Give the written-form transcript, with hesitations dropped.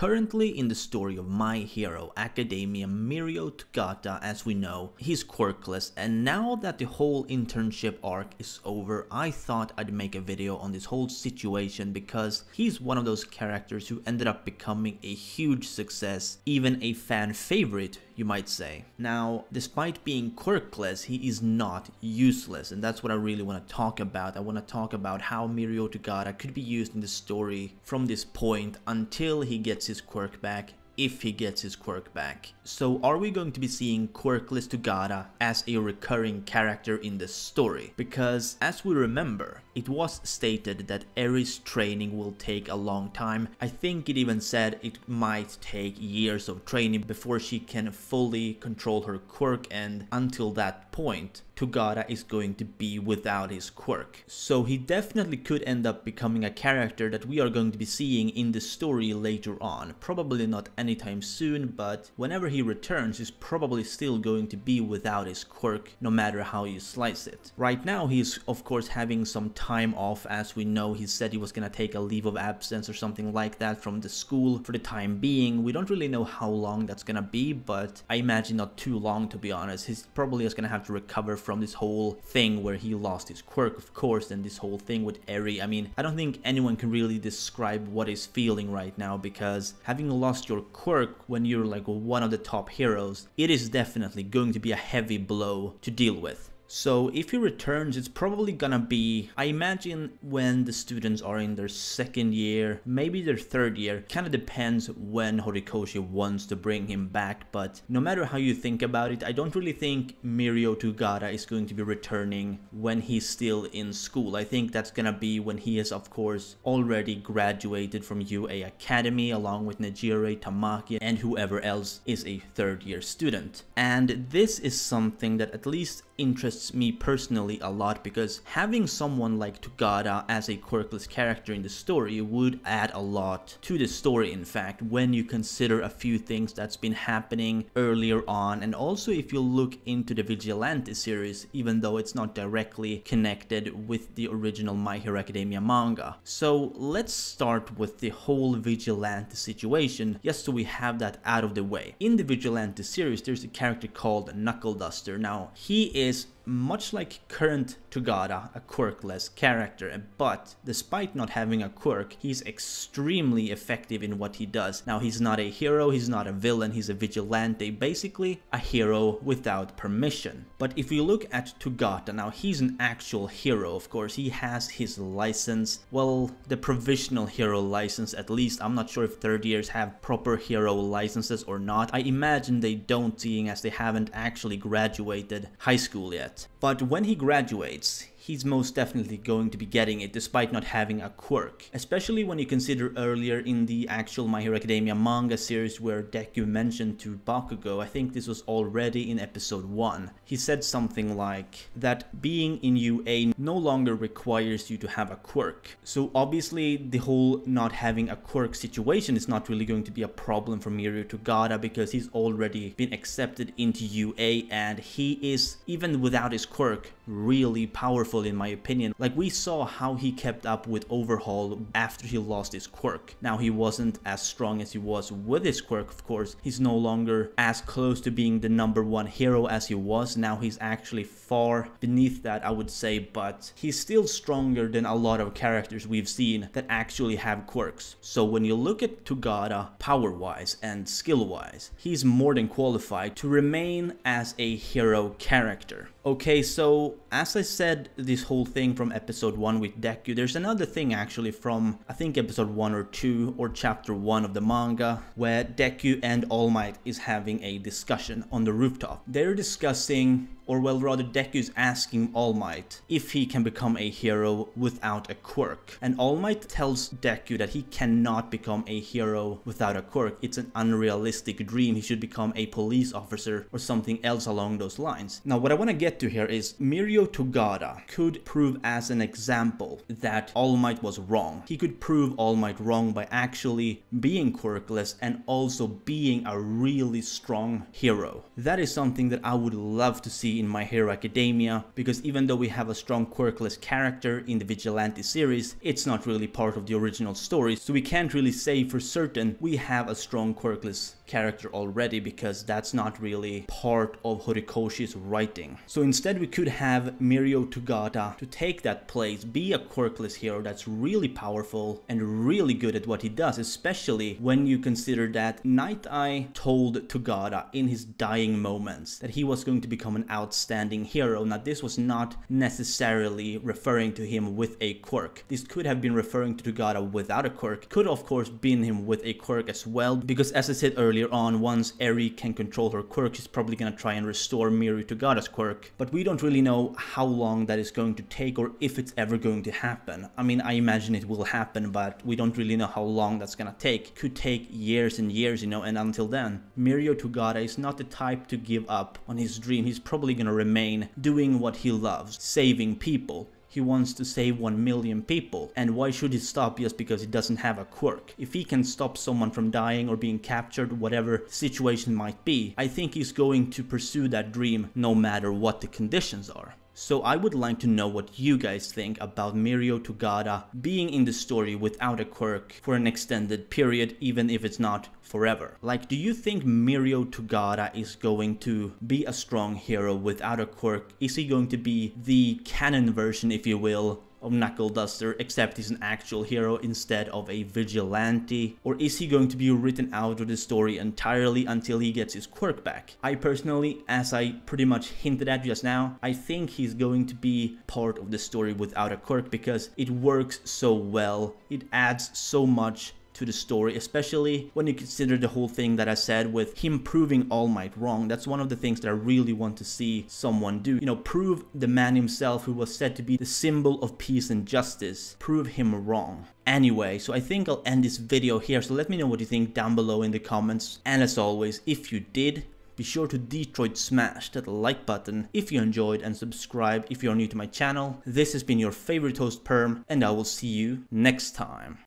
currently in the story of My Hero Academia, Mirio, as we know, he's quirkless, and now that the whole internship arc is over, I thought I'd make a video on this whole situation because he's one of those characters who ended up becoming a huge success, even a fan favorite, you might say. Now, despite being quirkless, he is not useless, and that's what I really want to talk about. I want to talk about how Mirio could be used in the story from this point until he gets his quirk back, if he gets his quirk back. So are we going to be seeing Quirkless Togata as a recurring character in the story? Because as we remember, it was stated that Eri's training will take a long time. I think it even said it might take years of training before she can fully control her quirk, and until that point, Togata is going to be without his quirk. So he definitely could end up becoming a character that we are going to be seeing in the story later on. Probably not anytime soon, but whenever he returns, he's probably still going to be without his quirk, no matter how you slice it. Right now, he's of course having some time off. As we know, he said he was gonna take a leave of absence or something like that from the school for the time being. We don't really know how long that's gonna be, but I imagine not too long, to be honest. He's probably just gonna have to recover from this whole thing where he lost his quirk, of course, and this whole thing with Eri. I mean, I don't think anyone can really describe what he's feeling right now, because having lost your quirk when you're like one of the top heroes, it is definitely going to be a heavy blow to deal with. So if he returns, it's probably gonna be, I imagine, when the students are in their second year, maybe their third year. Kind of depends when Horikoshi wants to bring him back, but no matter how you think about it, I don't really think Mirio Togata is going to be returning when he's still in school. I think that's gonna be when he is, of course, already graduated from UA Academy, along with Nejire, Tamaki, and whoever else is a third year student. And this is something that at least interests me personally a lot, because having someone like Togata as a quirkless character in the story would add a lot to the story, in fact, when you consider a few things that's been happening earlier on, and also if you look into the Vigilante series, even though it's not directly connected with the original My Hero Academia manga. So let's start with the whole Vigilante situation, just so we have that out of the way. In the Vigilante series, there's a character called Knuckle Duster. Now, he is much like current Togata, a quirkless character, but despite not having a quirk, he's extremely effective in what he does. Now, he's not a hero, he's not a villain, he's a vigilante, basically a hero without permission. But if you look at Togata, now he's an actual hero, of course. He has his license, well, the provisional hero license at least. I'm not sure if third years have proper hero licenses or not. I imagine they don't, seeing as they haven't actually graduated high school yet. But when he graduates, he's most definitely going to be getting it despite not having a quirk. Especially when you consider earlier in the actual My Hero Academia manga series where Deku mentioned to Bakugo, I think this was already in episode 1, he said something like that being in UA no longer requires you to have a quirk. So obviously the whole not having a quirk situation is not really going to be a problem for Mirio Togata, because he's already been accepted into UA and he is, even without his quirk, really powerful in my opinion. Like, we saw how he kept up with Overhaul after he lost his quirk. Now, he wasn't as strong as he was with his quirk, of course. He's no longer as close to being the #1 hero as he was. Now he's actually far beneath that, I would say, but he's still stronger than a lot of characters we've seen that actually have quirks. So when you look at Togata power-wise and skill-wise, he's more than qualified to remain as a hero character. Okay, so as I said, this whole thing from episode 1 with Deku, there's another thing actually from, I think, episode 1 or 2 or chapter 1 of the manga, where Deku and All Might is having a discussion on the rooftop. They're discussing, or well, rather, Deku's asking All Might if he can become a hero without a quirk. And All Might tells Deku that he cannot become a hero without a quirk. It's an unrealistic dream. He should become a police officer or something else along those lines. Now, what I want to get to here is Mirio Togata could prove as an example that All Might was wrong. He could prove All Might wrong by actually being quirkless and also being a really strong hero. That is something that I would love to see see in My Hero Academia, because even though we have a strong Quirkless character in the Vigilante series, it's not really part of the original story, so we can't really say for certain we have a strong Quirkless character already, because that's not really part of Horikoshi's writing. So instead we could have Mirio Togata to take that place, be a Quirkless hero that's really powerful and really good at what he does, especially when you consider that Night Eye told Togata in his dying moments that he was going to become an outstanding hero. Now this was not necessarily referring to him with a quirk. This could have been referring to Togata without a quirk. Could of course been him with a quirk as well, because as I said earlier on, once Eri can control her quirk, she's probably gonna try and restore Mirio Togata's quirk. But we don't really know how long that is going to take or if it's ever going to happen. I mean, I imagine it will happen, but we don't really know how long that's gonna take. Could take years and years, you know, and until then, Mirio Togata is not the type to give up on his dream. He's probably gonna remain doing what he loves, saving people. He wants to save 1 million people, and why should he stop just because he doesn't have a quirk? If he can stop someone from dying or being captured, whatever situation might be, I think he's going to pursue that dream no matter what the conditions are. So I would like to know what you guys think about Mirio Togata being in the story without a quirk for an extended period, even if it's not forever. Like, do you think Mirio Togata is going to be a strong hero without a quirk? Is he going to be the canon version, if you will, of Knuckle Duster, except he's an actual hero instead of a vigilante? Or is he going to be written out of the story entirely until he gets his quirk back? I personally, as I pretty much hinted at just now, I think he's going to be part of the story without a quirk because it works so well. It adds so much to the story, especially when you consider the whole thing that I said with him proving All Might wrong. That's one of the things that I really want to see someone do. You know, prove the man himself who was said to be the symbol of peace and justice. Prove him wrong. Anyway, so I think I'll end this video here, so let me know what you think down below in the comments. And as always, if you did, be sure to Detroit smash that like button if you enjoyed and subscribe if you're new to my channel. This has been your favorite host Perm, and I will see you next time.